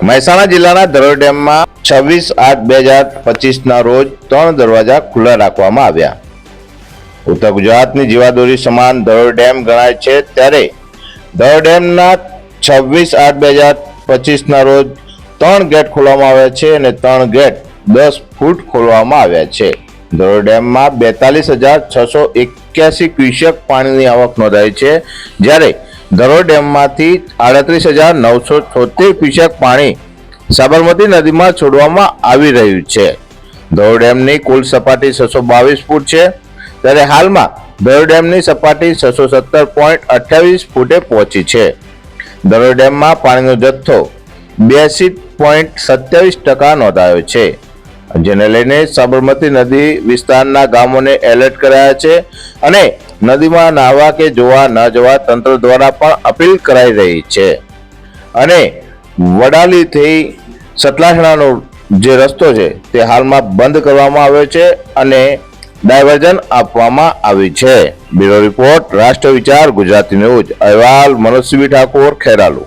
મહેસાણા જિલ્લાના ધરોઈ ડેમમાં 26/8/2025 રોજ 3 દરવાજા ખુલ્લા રાખવામાં આવ્યા। ઉત્તર ગુજરાતની જીવાદોરી સમાન ધરોઈ ડેમ ગણાય છે, ત્યારે ધરોઈ ડેમના 26/8/2025 રોજ 3 ગેટ ખોલવામાં આવ્યા છે અને 3 ગેટ 10 ફૂટ ખોલવામાં આવ્યા છે। ધરોઈ ડેમમાં 42,681 ક્યુસેક પાણીની આવક નોંધાઈ છે, જ્યારે ધરોઈ ડેમમાંથી 38,976 ક્યુસેક પાણી સાબરમતી નદીમાં છોડવામાં આવી રહ્યું છે। ધરોઈ ડેમની કુલ સપાટી 622 ફૂટ છે, ત્યારે હાલમાં ધરોઈ ડેમની સપાટી 617.28 ફૂટે પહોંચી છે। ધરોઈ ડેમમાં પાણીનો જથ્થો 82.27% નોંધાયો છે, જેને લઈને સાબરમતી નદી વિસ્તારના ગામોને એલર્ટ કરાયા છે અને નદીમાં નાહવા કે જોવા ન જવા તંત્ર દ્વારા પણ અપીલ કરાઈ રહી છે અને વડાલીથી સતલાસણાનો જે રસ્તો છે તે હાલમાં બંધ કરવામાં આવ્યો છે અને ડાયવર્ઝન આપવામાં આવી છે। બ્યુરો રિપોર્ટ, રાષ્ટ્ર વિચાર, ગુજરાતી ન્યૂઝ। અહેવાલ મનોજ ઠાકોર, ખેરાલુ।